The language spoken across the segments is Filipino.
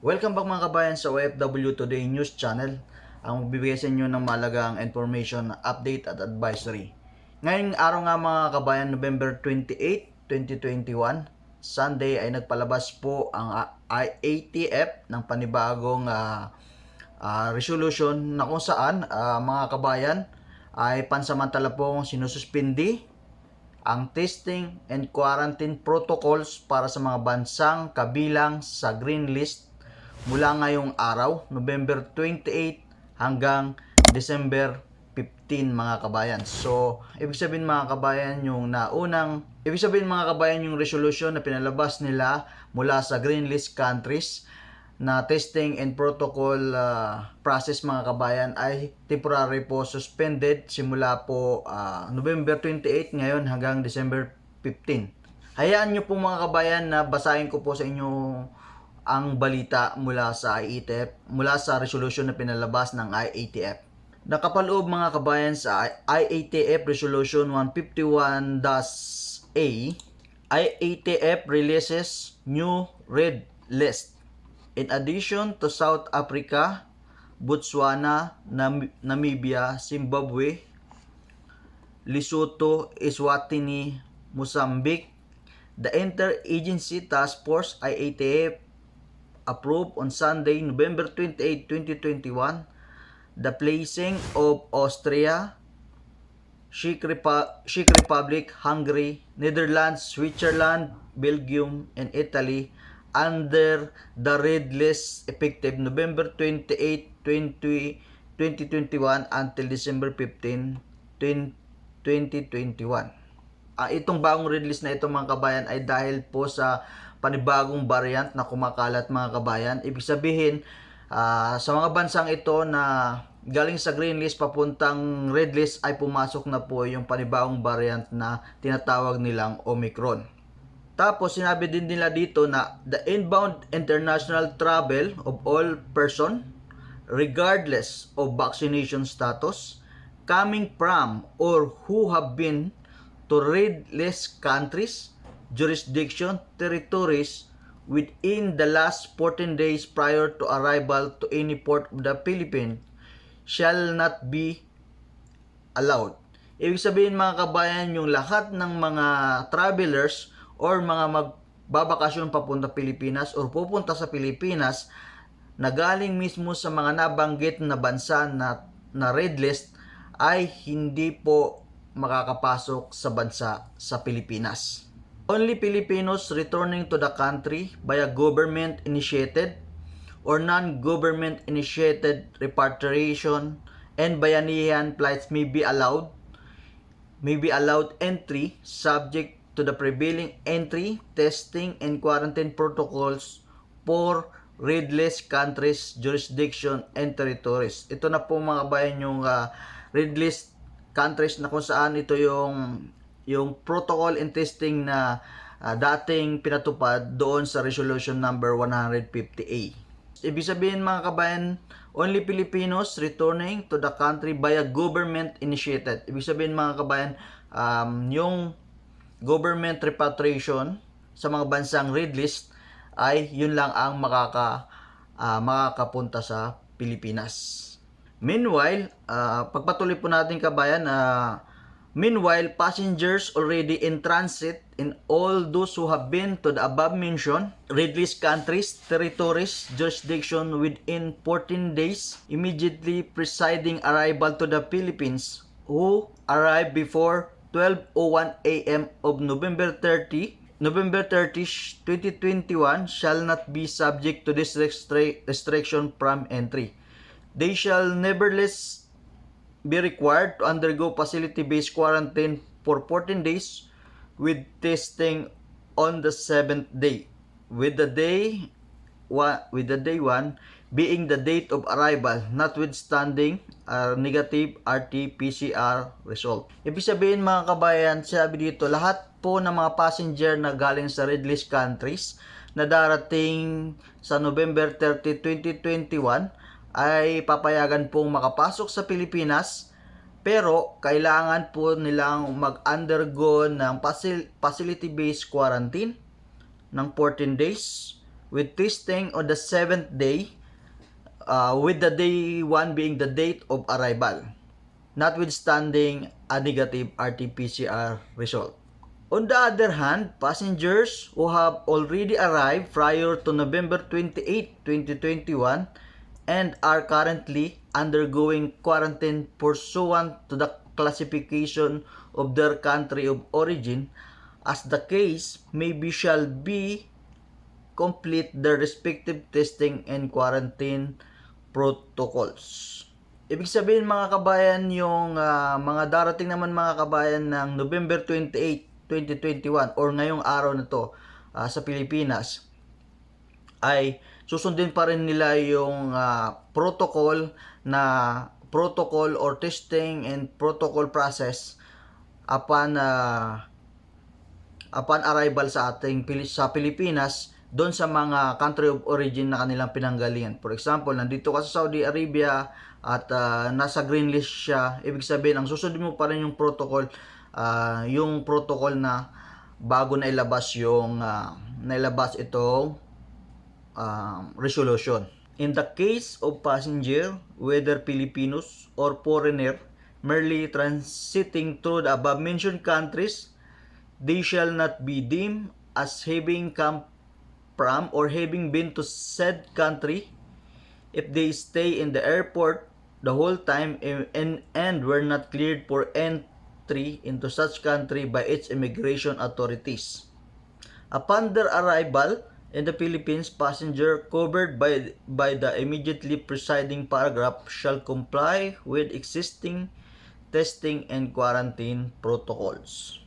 Welcome back mga kabayan sa OWWA Today News Channel. Ang magbibigay sa inyo ng malagang information, update at advisory. Ngayong araw nga mga kabayan, November 28, 2021, Sunday ay nagpalabas po ang IATF ng panibagong resolution na kung saan mga kabayan ay pansamantala pong sinususpindi ang testing and quarantine protocols para sa mga bansang kabilang sa green list mula ngayong araw, November 28 hanggang December 15 mga kabayan. So, ibig sabihin mga kabayan yung resolution na pinalabas nila mula sa green list countries na testing and protocol process mga kabayan ay temporary po suspended simula po November 28 ngayon hanggang December 15. Hayaan nyo po mga kabayan na basahin ko po sa inyo ang balita mula sa IATF, mula sa resolution na pinalabas ng IATF. Nakapaloob mga kabayan sa IATF Resolution 151-A, IATF releases new red list. In addition to South Africa, Botswana, Namibia, Zimbabwe, Lesotho, Eswatini, Mozambique, the Interagency Task Force IATF approved on Sunday, November 28, 2021, the placing of Austria, Czech Republic, Hungary, Netherlands, Switzerland, Belgium, and Italy under the red list effective November 28, 2021 until December 15, 2021. Itong bagong red list na ito mga kabayan ay dahil po sa panibagong variant na kumakalat mga kabayan. Ibig sabihin, sa mga bansang ito na galing sa green list papuntang red list ay pumasok na po yung panibagong variant na tinatawag nilang Omicron. Tapos sinabi din nila dito na the inbound international travel of all person regardless of vaccination status coming from or who have been to red list countries, jurisdiction, territories within the last 14 days prior to arrival to any port of the Philippines shall not be allowed. Ibig sabihin mga kabayan, yung lahat ng mga travelers or mga magbabakasyon papunta Pilipinas or pupunta sa Pilipinas na galing mismo sa mga nabanggit na bansa na red list ay hindi po makakapasok sa bansa sa Pilipinas. Only Filipinos returning to the country by a government-initiated or non-government-initiated repatriation and bayanihan flights may be allowed entry subject to the prevailing entry, testing, and quarantine protocols for red list countries, jurisdiction, and territories. Ito na po mga kabayan yung red list countries na kung saan ito yung protocol and testing na dating pinatupad doon sa resolution number 150A. Ibig sabihin mga kabayan, only Filipinos returning to the country by a government initiated. Ibig sabihin mga kabayan, yung government repatriation sa mga bansang red list ay yun lang ang makakapunta sa Pilipinas. Meanwhile, pagpatuloy po natin kabayan, meanwhile, passengers already in transit in all those who have been to the above-mentioned red list countries, territories, jurisdiction within 14 days immediately preceding arrival to the Philippines who arrived before 12:01 a.m. of November 30, 2021 shall not be subject to this restriction from entry. They shall nevertheless be required to undergo facility-based quarantine for 14 days with testing on the 7th day, with the day 1 being the date of arrival, notwithstanding negative RT-PCR result. Ibig sabihin mga kabayan, sabi dito, lahat po ng mga passenger na galing sa red list countries na darating sa November 30, 2021 ay papayagan pong makapasok sa Pilipinas, pero kailangan po nilang mag-undergo ng facility-based quarantine ng 14 days with testing on the 7th day, with the day 1 being the date of arrival, notwithstanding a negative RT-PCR result. On the other hand, passengers who have already arrived prior to November 28, 2021 and are currently undergoing quarantine pursuant to the classification of their country of origin, as the case may be, shall be complete their respective testing and quarantine protocols. Ibig sabihin mga kabayan, yung mga darating naman mga kabayan ng November 28, 2021 or ngayong araw na to sa Pilipinas, ay susundin pa rin nila yung protocol or testing and protocol process upon arrival sa Pilipinas doon sa mga country of origin na kanilang pinanggalingan. For example, nandito ka sa Saudi Arabia at nasa green list siya, ibig sabihin ang susundin mo pa rin yung protocol na bago na ilabas itong resolution. In the case of passenger, whether Filipinos or foreigner, merely transiting through the above-mentioned countries, they shall not be deemed as having come from or having been to said country if they stay in the airport the whole time and were not cleared for entry into such country by its immigration authorities. Upon their arrival in the Philippines, passenger covered by the immediately preceding paragraph shall comply with existing testing and quarantine protocols.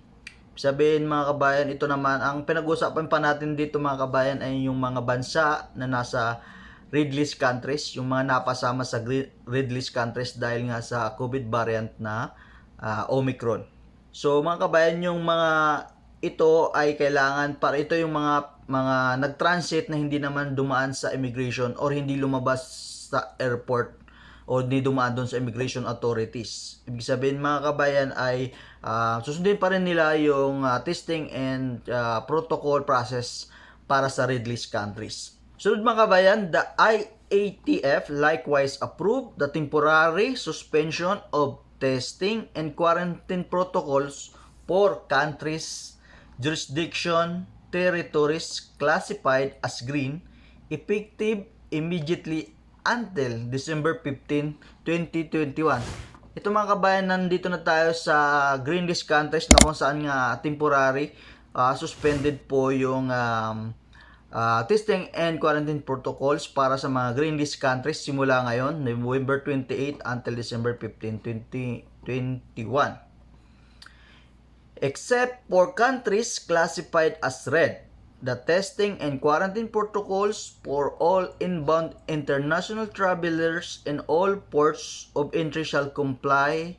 Sabihin mga kabayan, ito naman, ang pinag-usapan pa natin dito mga kabayan ay yung mga bansa na nasa red list countries, yung mga napasama sa red list countries dahil nga sa COVID variant na Omicron. So mga kabayan, yung mga ito ay kailangan para ito yung mga nag-transit na hindi naman dumaan sa immigration or hindi lumabas sa airport o hindi dumaan doon sa immigration authorities. Ibig sabihin mga kabayan ay susundin pa rin nila yung testing and protocol process para sa red list countries. Sunod mga kabayan, the IATF likewise approved the temporary suspension of testing and quarantine protocols for countries, jurisdiction, territories classified as green, effective immediately until December 15, 2021. Ito mga kabayan, nandito na tayo sa green list countries na kung saan nga temporary suspended po yung testing and quarantine protocols para sa mga green list countries simula ngayon, November 28 until December 15, 2021. Except for countries classified as red, the testing and quarantine protocols for all inbound international travelers in all ports of entry shall comply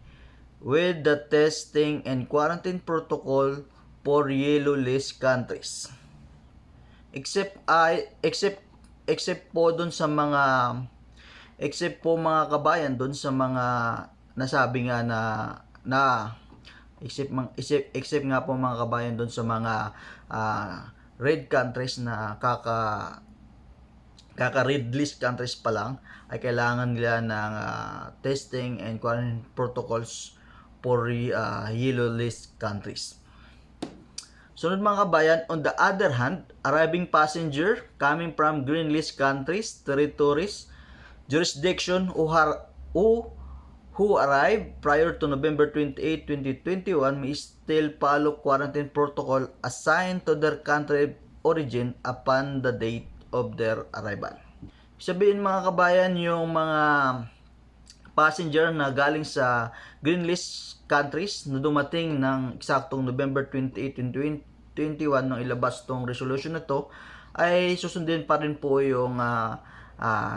with the testing and quarantine protocol for yellow list countries. Except po doon sa mga mga kabayan doon sa mga nasabi nga na except nga po mga kabayan doon sa mga red countries na kaka-red list countries pa lang ay kailangan nila ng testing and quarantine protocols for yellow list countries. Sunod mga kabayan, on the other hand, arriving passenger coming from green list countries, territories, jurisdiction who arrived prior to November 28, 2021 may still follow quarantine protocol assigned to their country of origin upon the date of their arrival. Sabihin mga kabayan, yung mga passenger na galing sa green list countries na dumating ng eksaktong November 28, 2021 nung ilabas tong resolution na to, ay susundin pa rin po yung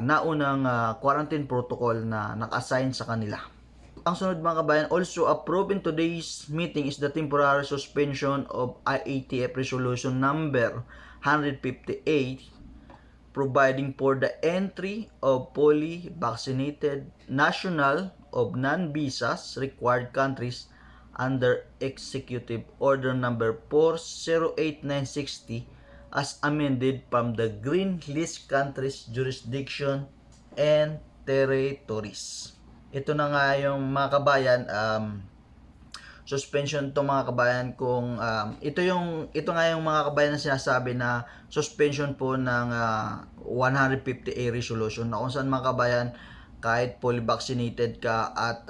naunang quarantine protocol na naka-assign sa kanila. Ang sunod mga kabayan, also approved in today's meeting is the temporary suspension of IATF resolution number 158 providing for the entry of fully vaccinated national of non-visas required countries under Executive Order number 408960 as amended from the green list countries, jurisdiction, and territories. Ito na nga yung mga kabayan, suspension to mga kabayan kung ito nga yung mga kabayan na sinasabi na suspension po ng 150A resolution na kung saan mga kabayan kahit fully vaccinated ka at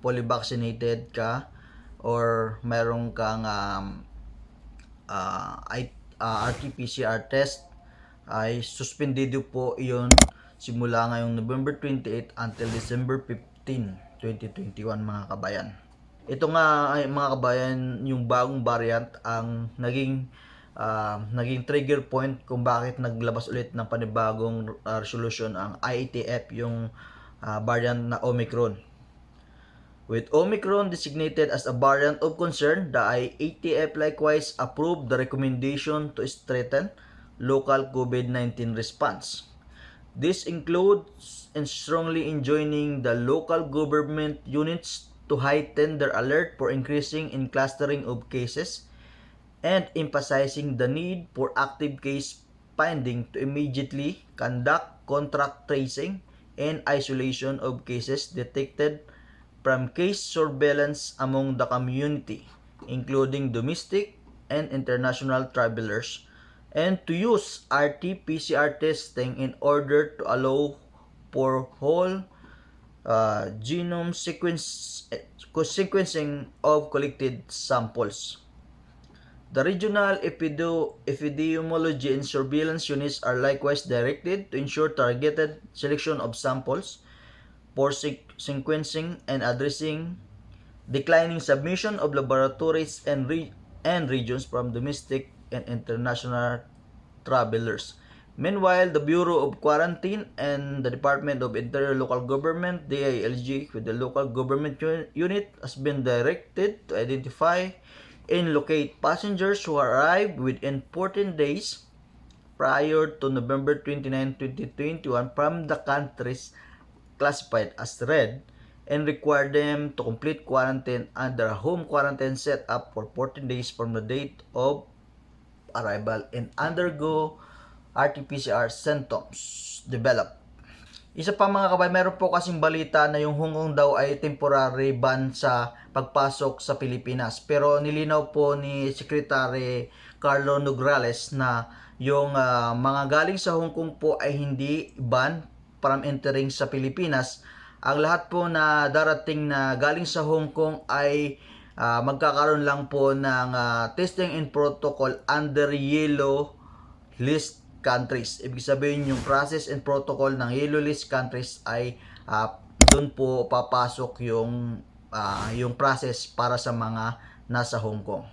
fully vaccinated ka or mayroon kang RT-PCR test ay suspendido po iyon simula ngayong November 28 until December 15, 2021 mga kabayan. Ito nga ay mga kabayan yung bagong variant ang naging trigger point kung bakit naglabas ulit ng panibagong resolution ang IATF yung variant na Omicron. With Omicron designated as a variant of concern, the IATF likewise approved the recommendation to strengthen local COVID-19 response. This includes strongly enjoining the local government units to heighten their alert for increasing in clustering of cases and emphasizing the need for active case finding to immediately conduct contact tracing and isolation of cases detected from case surveillance among the community, including domestic and international travelers, and to use RT-PCR testing in order to allow for whole genome sequencing of collected samples. The regional epidemiology and surveillance units are likewise directed to ensure targeted selection of samples for sequencing and addressing declining submission of laboratories and regions from domestic and international travelers. Meanwhile, the Bureau of Quarantine and the Department of Interior Local Government, DILG, with the local government unit has been directed to identify and locate passengers who arrived within 14 days prior to November 29, 2021 from the countries classified as red and require them to complete quarantine under a home quarantine set up for 14 days from the date of arrival and undergo RT-PCR symptoms develop. Isa pa mga kabay, meron po kasing balita na yung Hong Kong daw ay temporary ban sa pagpasok sa Pilipinas. Pero nilinaw po ni Secretary Carlo Nograles na yung mga galing sa Hong Kong po ay hindi ban from entering sa Pilipinas. Ang lahat po na darating na galing sa Hong Kong ay magkakaroon lang po ng testing and protocol under yellow list countries. Ibig sabihin yung process and protocol ng yellow list countries ay doon po papasok yung process para sa mga nasa Hong Kong.